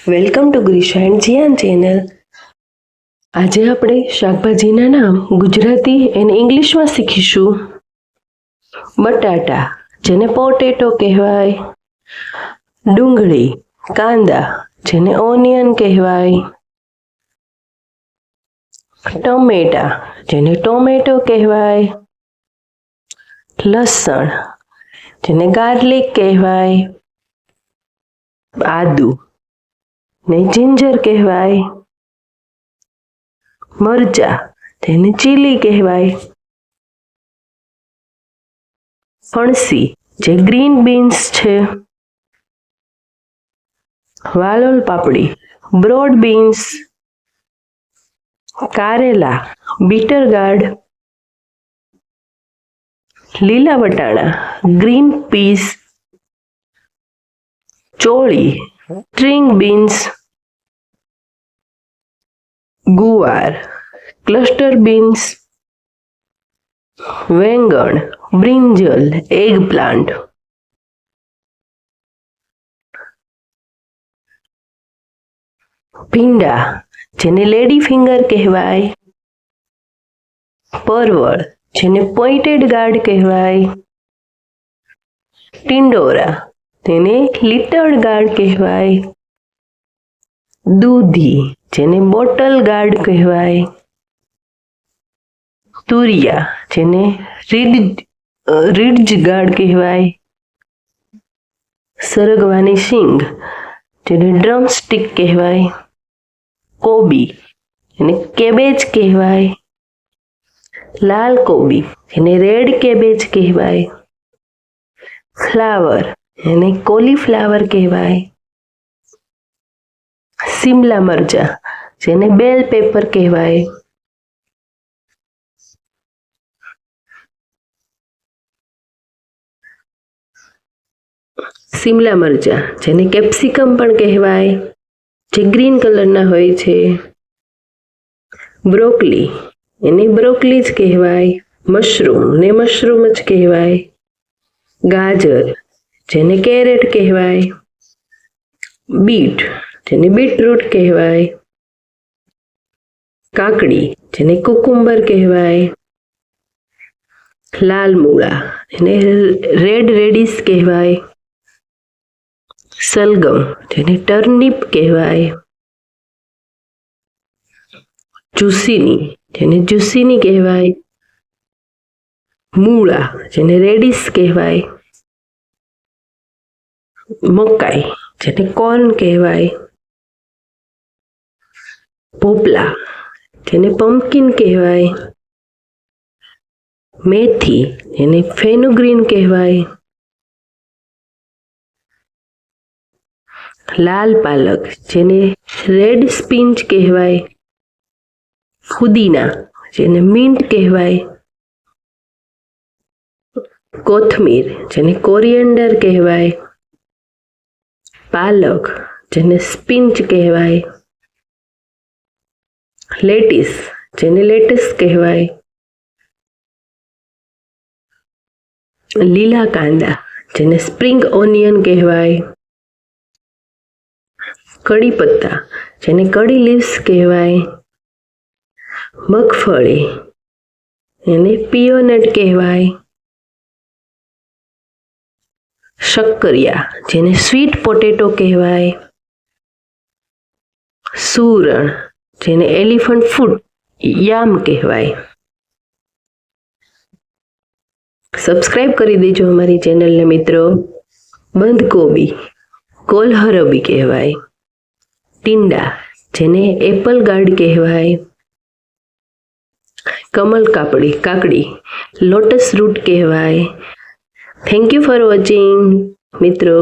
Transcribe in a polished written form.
Welcome to Grisha and Jiyan channel. આજે આપણે શાકભાજીના નામ ગુજરાતી અને ઇંગ્લિશમાં શીખીશું. બટાટા, જેને પોટેટો કહેવાય. ડુંગળી, કાંદા, જેને ઓનિયન કહેવાય. ટમેટા, જેને ટોમેટો કહેવાય. લસણ, જેને ગાર્લિક કહેવાય. આદુ ને જિંજર કહેવાય. મરચા, તેને ચીલી કહેવાય. ફણસી, જે ગ્રીન બીન્સ છે. વાલોલ પાપડી, બ્રોડ બીન્સ. કારેલા, બીટર ગાર્ડ. લીલા વટાણા, ગ્રીન પીસ. ચોળી, સ્ટ્રિંગ બીન્સ. ગુવાર, ક્લસ્ટર બીન્સ. વેંગણ, બ્રિંજલ, એગ પ્લાન્ટ. ભીંડા, જેને લેડી ફિંગર કહેવાય. પરવળ, જેને પોઇન્ટેડ ગાર્ડ કહેવાય. ટિંડોરા, તેને લિટલ ગાર્ડ કહેવાય. દૂધી, જેને બોટલ ગાર્ડ કહેવાય. તુરિયા, જેને રીડ્જ ગાર્ડ કહેવાય. સરગવાની શીંગ, જેને ડ્રમસ્ટિક કહેવાય. કોબી, જેને કેબેજ કહેવાય. લાલ કોબી, જેને રેડ કેબેજ કહેવાય. ફ્લાવર, જેને કોલીફ્લાવર કહેવાય. શિમલા મરચા, જેને બેલ પેપર કહેવાય. શિમલા મરચા, જેને કેપ્સિકમ પણ કહેવાય, જે ગ્રીન કલરના હોય છે. બ્રોકલી, એને બ્રોકલી જ કહેવાય. મશરૂમ ને મશરૂમ જ કહેવાય. ગાજર, જેને કેરેટ કહેવાય. બીટ, જેને બીટરૂટ કહેવાય. કાકડી, જેને કુકુંબર કહેવાય. લાલ મૂળા, જેને રેડ રેડિશ કહેવાય. સલગમ, જેને ટર્નિપ કહેવાય. જુસીની, જેને જુસીની કહેવાય. મૂળા, જેને રેડિશ કહેવાય. મકાઈ, જેને કોર્ન કહેવાય. પોપલા, જેને પમ્પકિન કહેવાય. મેથી, જેને ફેનુગ્રીન કહેવાય. લાલ પાલક, જેને રેડ સ્પિન્ચ કહેવાય. ફુદીના, જેને મિન્ટ કહેવાય. કોથમીર, જેને કોરિએન્ડર કહેવાય. પાલક, જેને સ્પિન્ચ કહેવાય. લેટીસ, જેને લેટસ કહેવાય. લીલા કાંદા, જેને સ્પ્રિંગ ઓનિયન કહેવાય. કડી પત્તા, જેને કડી લીવ્સ કહેવાય. મગફળી, એને પિયોનટ કહેવાય. શક્કરિયા, જેને સ્વીટ પોટેટો કહેવાય. સૂરણ, જેને એલિફન્ટ ફૂટ યામ કહેવાય. સબસ્ક્રાઇબ કરી દેજો અમારી ચેનલને મિત્રો. બંધકોબી, કોલહરબી કહેવાય. ટીંડા, જેને એપલ ગાર્ડ કહેવાય. કમલ કાકડી, લોટસ રૂટ કહેવાય. થેન્ક યુ ફોર વોચિંગ મિત્રો.